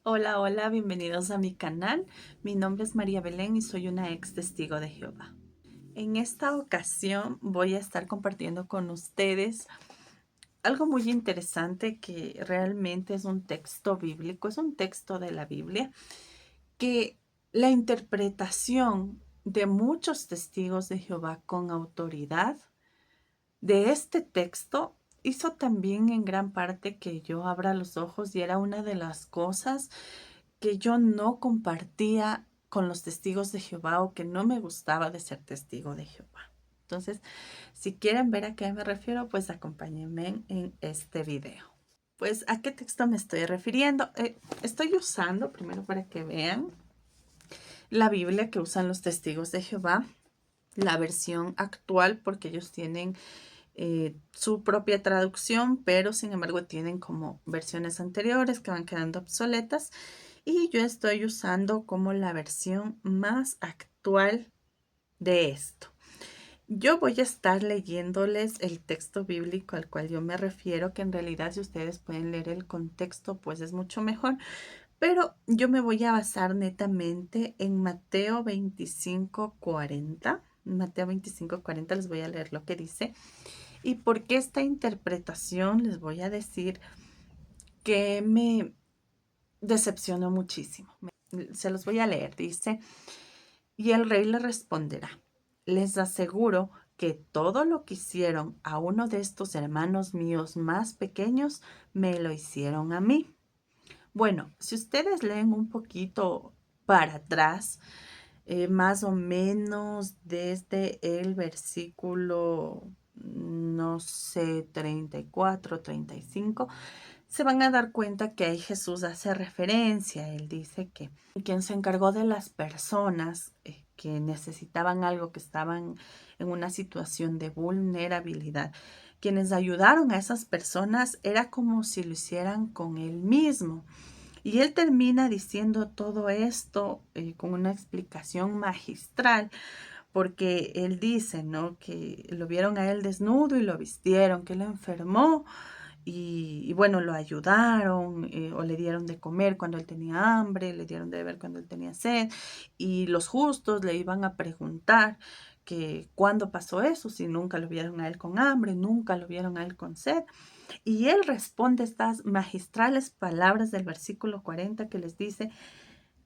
Hola, hola, bienvenidos a mi canal. Mi nombre es María Belén y soy una ex testigo de Jehová. En esta ocasión voy a estar compartiendo con ustedes algo muy interesante que realmente es un texto bíblico, es un texto de la Biblia, que la interpretación de muchos testigos de Jehová con autoridad de este texto hizo también en gran parte que yo abra los ojos y era una de las cosas que yo no compartía con los testigos de Jehová o que no me gustaba de ser testigo de Jehová. Entonces, si quieren ver a qué me refiero, pues acompáñenme en este video. Pues, ¿a qué texto me estoy refiriendo? Estoy usando, primero para que vean, la Biblia que usan los testigos de Jehová, la versión actual, porque ellos tienen su propia traducción, pero sin embargo tienen como versiones anteriores que van quedando obsoletas. Y yo estoy usando como la versión más actual de esto. Yo voy a estar leyéndoles el texto bíblico al cual yo me refiero, que en realidad si ustedes pueden leer el contexto, pues es mucho mejor. Pero yo me voy a basar netamente en Mateo 25:40. Mateo 25:40 les voy a leer lo que dice. Y por qué esta interpretación les voy a decir que me decepcionó muchísimo. Se los voy a leer. Dice: y el rey le responderá: les aseguro que todo lo que hicieron a uno de estos hermanos míos más pequeños, me lo hicieron a mí. Bueno, si ustedes leen un poquito para atrás, más o menos desde el versículo, no sé, 34, 35, se van a dar cuenta que ahí Jesús hace referencia. Él dice que quien se encargó de las personas que necesitaban algo, que estaban en una situación de vulnerabilidad, quienes ayudaron a esas personas, era como si lo hicieran con él mismo. Y él termina diciendo todo esto con una explicación magistral, porque él dice, ¿no?, que lo vieron a él desnudo y lo vistieron, que él enfermó y bueno, lo ayudaron, o le dieron de comer cuando él tenía hambre, le dieron de beber cuando él tenía sed, y los justos le iban a preguntar que cuándo pasó eso, si nunca lo vieron a él con hambre, nunca lo vieron a él con sed. Y él responde estas magistrales palabras del versículo 40 que les dice: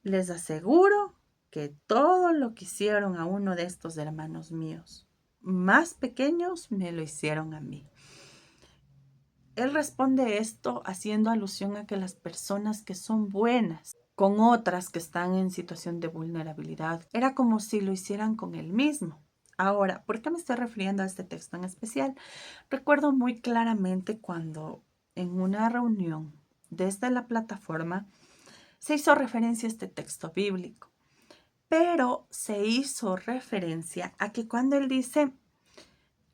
les aseguro que todo lo que hicieron a uno de estos hermanos míos más pequeños, me lo hicieron a mí. Él responde esto haciendo alusión a que las personas que son buenas con otras que están en situación de vulnerabilidad, era como si lo hicieran con él mismo. Ahora, ¿por qué me estoy refiriendo a este texto en especial? Recuerdo muy claramente cuando en una reunión desde la plataforma se hizo referencia a este texto bíblico, pero se hizo referencia a que cuando él dice: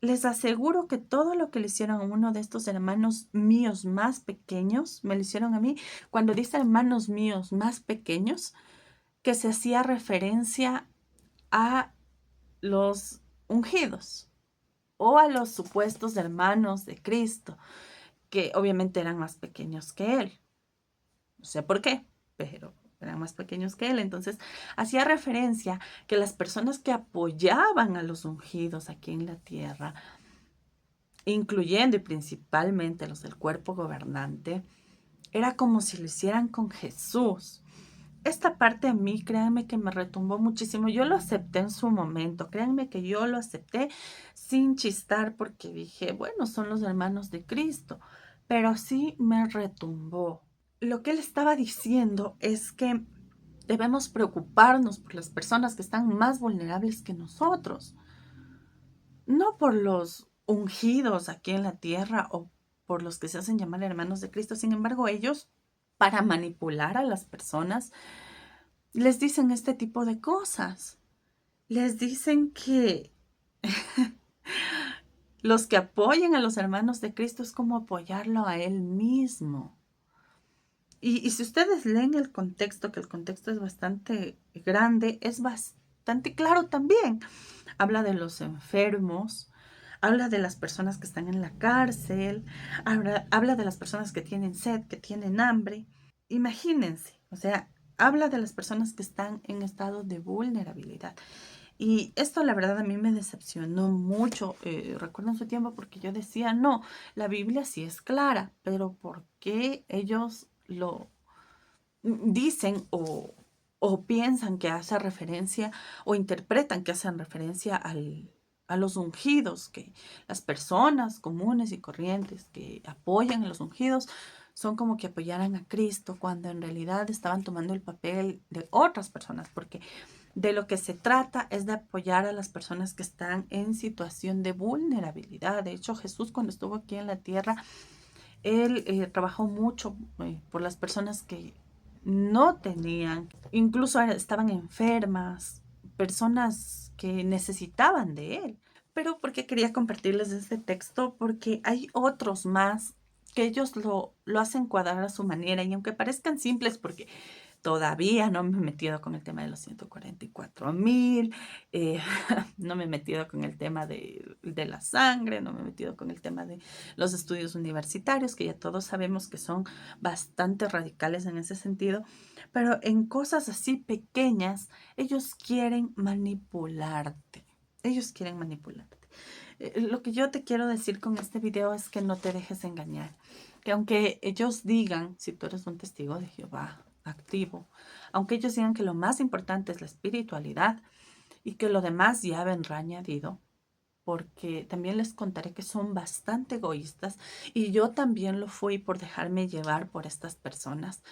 les aseguro que todo lo que le hicieron a uno de estos hermanos míos más pequeños, me lo hicieron a mí. Cuando dice hermanos míos más pequeños, que se hacía referencia a los ungidos o a los supuestos hermanos de Cristo, que obviamente eran más pequeños que él. No sé por qué, pero eran más pequeños que él. Entonces, hacía referencia que las personas que apoyaban a los ungidos aquí en la tierra, incluyendo y principalmente los del cuerpo gobernante, era como si lo hicieran con Jesús. Esta parte a mí, créanme que me retumbó muchísimo. Yo lo acepté en su momento, créanme que yo lo acepté sin chistar, porque dije, bueno, son los hermanos de Cristo, pero sí me retumbó. Lo que él estaba diciendo es que debemos preocuparnos por las personas que están más vulnerables que nosotros, no por los ungidos aquí en la tierra o por los que se hacen llamar hermanos de Cristo. Sin embargo, ellos, para manipular a las personas, les dicen este tipo de cosas. Les dicen que los que apoyen a los hermanos de Cristo es como apoyarlo a él mismo. Y si ustedes leen el contexto, que el contexto es bastante grande, es bastante claro también. Habla de los enfermos, habla de las personas que están en la cárcel, habla de las personas que tienen sed, que tienen hambre. Imagínense, O sea, habla de las personas que están en estado de vulnerabilidad. Y esto la verdad a mí me decepcionó mucho, recuerdo en su tiempo, porque yo decía, no, la Biblia sí es clara, pero ¿por qué ellos lo dicen o piensan que hace referencia o interpretan que hacen referencia a los ungidos, que las personas comunes y corrientes que apoyan a los ungidos son como que apoyaran a Cristo cuando en realidad estaban tomando el papel de otras personas, porque de lo que se trata es de apoyar a las personas que están en situación de vulnerabilidad. De hecho, Jesús cuando estuvo aquí en la tierra, él trabajó mucho por las personas que no tenían, incluso estaban enfermas, personas que necesitaban de él. Pero ¿por qué quería compartirles este texto? Porque hay otros más que ellos lo hacen cuadrar a su manera y aunque parezcan simples, porque todavía no me he metido con el tema de los 144,000, no me he metido con el tema de la sangre, no me he metido con el tema de los estudios universitarios, que ya todos sabemos que son bastante radicales en ese sentido, pero en cosas así pequeñas, ellos quieren manipularte. Ellos quieren manipularte. Lo que yo te quiero decir con este video es que no te dejes engañar. Que aunque ellos digan, si tú eres un testigo de Jehová activo, aunque ellos digan que lo más importante es la espiritualidad y que lo demás ya vendrá añadido, porque también les contaré que son bastante egoístas y yo también lo fui por dejarme llevar por estas personas.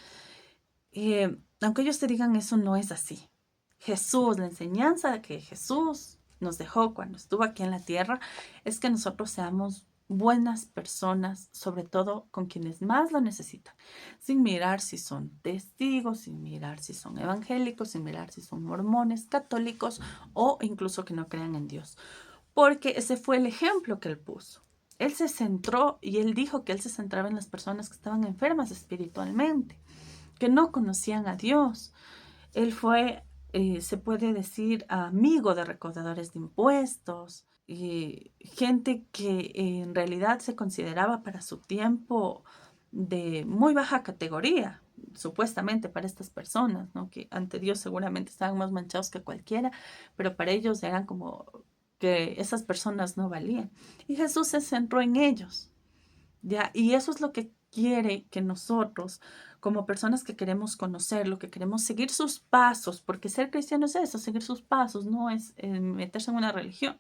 Aunque ellos te digan eso, no es así. Jesús, la enseñanza que Jesús nos dejó cuando estuvo aquí en la tierra es que nosotros seamos buenas personas, sobre todo con quienes más lo necesitan, sin mirar si son testigos, sin mirar si son evangélicos, sin mirar si son mormones, católicos o incluso que no crean en Dios, porque ese fue el ejemplo que él puso. Él se centró y él dijo que él se centraba en las personas que estaban enfermas espiritualmente, que no conocían a Dios. Él fue, se puede decir, amigo de recaudadores de impuestos, y gente que en realidad se consideraba para su tiempo de muy baja categoría, supuestamente para estas personas, ¿no? Que ante Dios seguramente estaban más manchados que cualquiera, pero para ellos eran como que esas personas no valían. Y Jesús se centró en ellos. ¿Ya? Y eso es lo que quiere que nosotros, como personas que queremos conocerlo, que queremos seguir sus pasos, porque ser cristiano es eso, seguir sus pasos, no es meterse en una religión,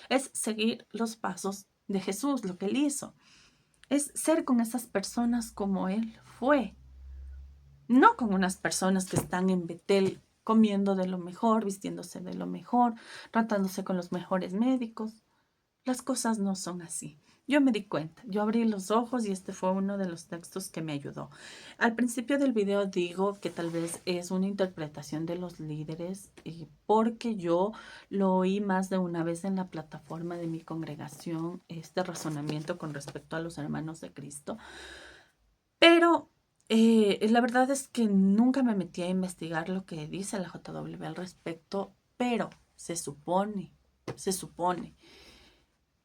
es seguir los pasos de Jesús, lo que él hizo, es ser con esas personas como él fue, no con unas personas que están en Betel comiendo de lo mejor, vistiéndose de lo mejor, tratándose con los mejores médicos. Las cosas no son así. Yo me di cuenta, yo abrí los ojos y este fue uno de los textos que me ayudó. Al principio del video digo que tal vez es una interpretación de los líderes porque yo lo oí más de una vez en la plataforma de mi congregación, este razonamiento con respecto a los hermanos de Cristo. Pero la verdad es que nunca me metí a investigar lo que dice la JW al respecto, pero se supone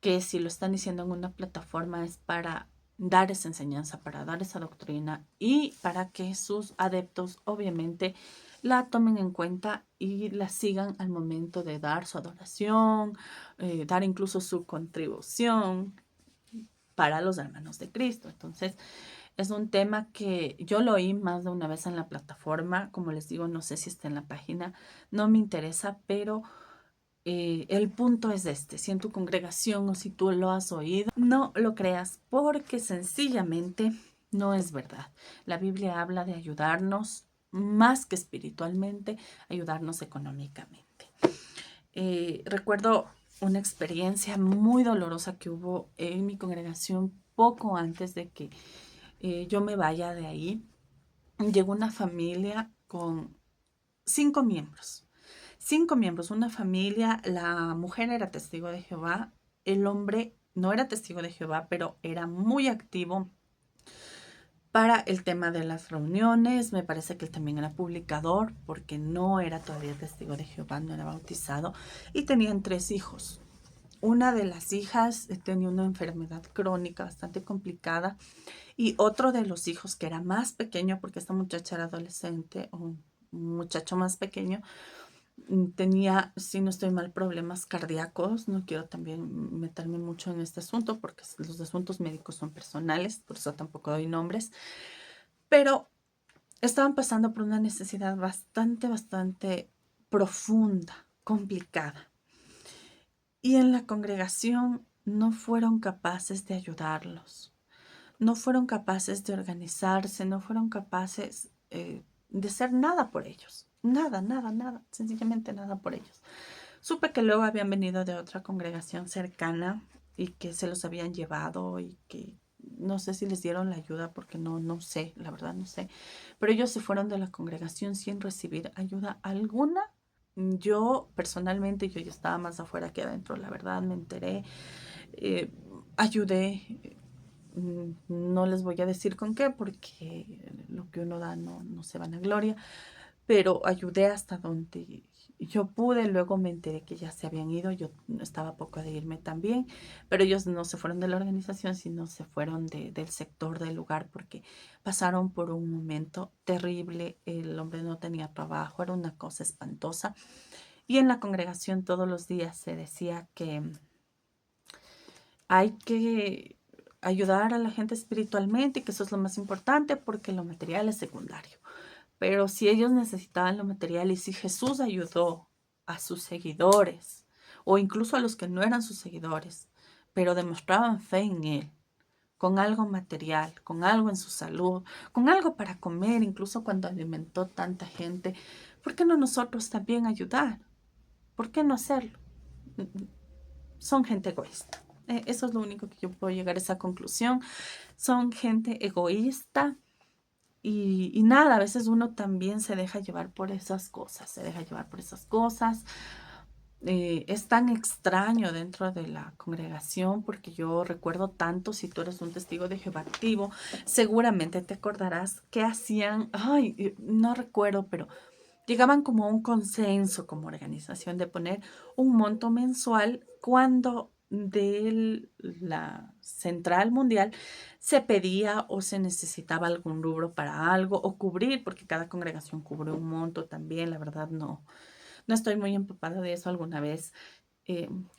que si lo están diciendo en una plataforma es para dar esa enseñanza, para dar esa doctrina y para que sus adeptos obviamente la tomen en cuenta y la sigan al momento de dar su adoración, dar incluso su contribución para los hermanos de Cristo. Entonces, es un tema que yo lo oí más de una vez en la plataforma. Como les digo, no sé si está en la página, no me interesa, pero el punto es este: si en tu congregación o si tú lo has oído, no lo creas porque sencillamente no es verdad. La Biblia habla de ayudarnos más que espiritualmente, ayudarnos económicamente. Recuerdo una experiencia muy dolorosa que hubo en mi congregación poco antes de que yo me vaya de ahí. Llegó una familia con 5 miembros. 5 miembros, una familia. La mujer era testigo de Jehová. El hombre no era testigo de Jehová, pero era muy activo para el tema de las reuniones. Me parece que él también era publicador porque no era todavía testigo de Jehová, no era bautizado. Y tenían 3 hijos. una de las hijas tenía una enfermedad crónica bastante complicada y otro de los hijos, que era más pequeño, porque esta muchacha era adolescente, o un muchacho más pequeño, tenía, si no estoy mal, problemas cardíacos. No quiero también meterme mucho en este asunto porque los asuntos médicos son personales, por eso tampoco doy nombres, pero estaban pasando por una necesidad bastante profunda, complicada. Y en la congregación no fueron capaces de ayudarlos, no fueron capaces de organizarse, no fueron capaces de hacer nada por ellos. Nada, sencillamente nada por ellos. Supe que luego habían venido de otra congregación cercana y que se los habían llevado y que no sé si les dieron la ayuda porque no sé, la verdad no sé. Pero ellos se fueron de la congregación sin recibir ayuda alguna. Yo personalmente, yo ya estaba más afuera que adentro, la verdad me enteré, eh, ayudé. No les voy a decir con qué, porque lo que uno da no se vanagloria, pero ayudé hasta donde yo pude. Luego me enteré que ya se habían ido, yo estaba a poco de irme también, pero ellos no se fueron de la organización, sino se fueron del sector del lugar, porque pasaron por un momento terrible. El hombre no tenía trabajo, era una cosa espantosa, y en la congregación todos los días se decía que hay que ayudar a la gente espiritualmente y que eso es lo más importante porque lo material es secundario. Pero si ellos necesitaban lo material y si Jesús ayudó a sus seguidores o incluso a los que no eran sus seguidores, pero demostraban fe en Él, con algo material, con algo en su salud, con algo para comer, incluso cuando alimentó tanta gente, ¿por qué no nosotros también ayudar? ¿Por qué no hacerlo? Son gente egoísta. Eso es lo único que yo puedo llegar a esa conclusión. Son gente egoísta y nada, a veces uno también se deja llevar por esas cosas, se deja llevar por esas cosas. Es tan extraño dentro de la congregación porque yo recuerdo tanto, si tú eres un testigo de Jehová activo, seguramente te acordarás que hacían, ay, no recuerdo, pero llegaban como a un consenso como organización de poner un monto mensual cuando de la central mundial se pedía o se necesitaba algún rubro para algo o cubrir, porque cada congregación cubre un monto también. La verdad no estoy muy empapada de eso. Alguna vez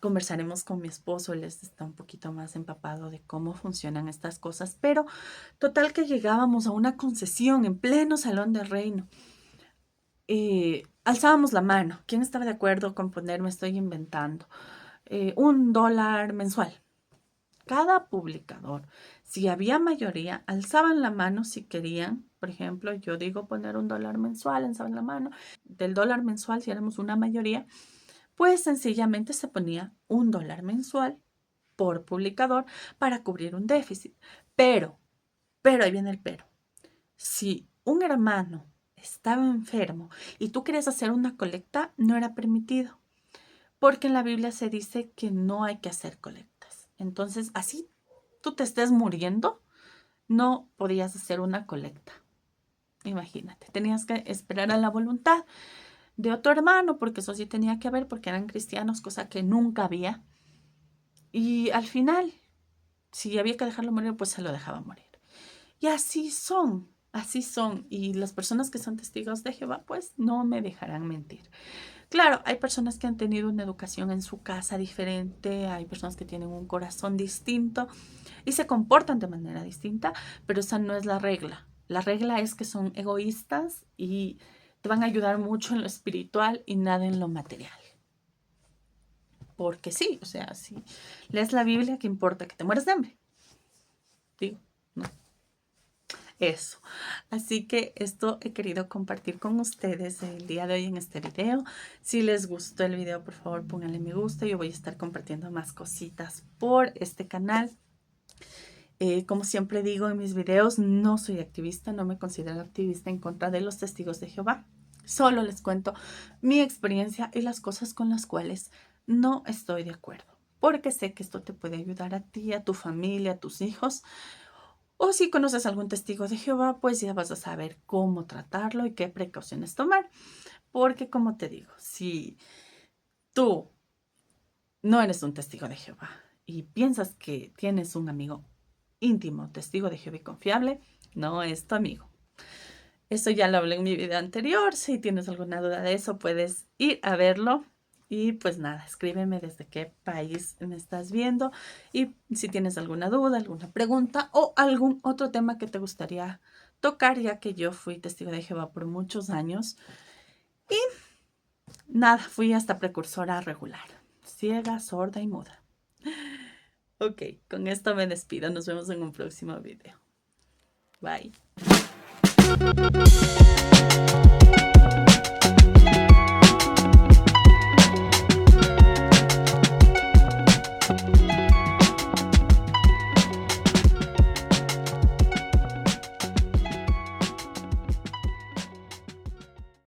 conversaremos con mi esposo, él está un poquito más empapado de cómo funcionan estas cosas, pero total que llegábamos a una concesión en pleno salón del reino. Alzábamos la mano. ¿Quién estaba de acuerdo con poner, me estoy inventando, $1 mensual? Cada publicador, si había mayoría, alzaban la mano si querían. Por ejemplo, yo digo poner $1 mensual, alzaban la mano. Del dólar mensual, si éramos una mayoría, pues sencillamente se ponía $1 mensual por publicador para cubrir un déficit. Pero, ahí viene el pero. Si un hermano estaba enfermo y tú querías hacer una colecta, no era permitido, porque en la Biblia se dice que no hay que hacer colectas. Entonces, así tú te estés muriendo, no podías hacer una colecta. Imagínate, tenías que esperar a la voluntad de otro hermano, porque eso sí tenía que haber, porque eran cristianos, cosa que nunca había. Y al final, si había que dejarlo morir, pues se lo dejaba morir. Y así son, así son. Y las personas que son testigos de Jehová, pues no me dejarán mentir. Claro, hay personas que han tenido una educación en su casa diferente, hay personas que tienen un corazón distinto y se comportan de manera distinta, pero esa no es la regla. La regla es que son egoístas y te van a ayudar mucho en lo espiritual y nada en lo material. Porque sí, o sea, si lees la Biblia, ¿qué importa? Que te mueres de hambre. Digo, no. Eso. Así que esto he querido compartir con ustedes el día de hoy en este video. Si les gustó el video, por favor pónganle me gusta. Yo voy a estar compartiendo más cositas por este canal. Como siempre digo en mis videos, no soy activista, no me considero activista en contra de los testigos de Jehová. Solo les cuento mi experiencia y las cosas con las cuales no estoy de acuerdo, porque sé que esto te puede ayudar a ti, a tu familia, a tus hijos. O si conoces algún testigo de Jehová, pues ya vas a saber cómo tratarlo y qué precauciones tomar. Porque como te digo, si tú no eres un testigo de Jehová y piensas que tienes un amigo íntimo, testigo de Jehová y confiable, no es tu amigo. Eso ya lo hablé en mi video anterior. Si tienes alguna duda de eso, puedes ir a verlo. Y pues nada, escríbeme desde qué país me estás viendo y si tienes alguna duda, alguna pregunta o algún otro tema que te gustaría tocar, ya que yo fui testigo de Jehová por muchos años y nada, fui hasta precursora regular, ciega, sorda y muda. Ok, con esto me despido. Nos vemos en un próximo video. Bye.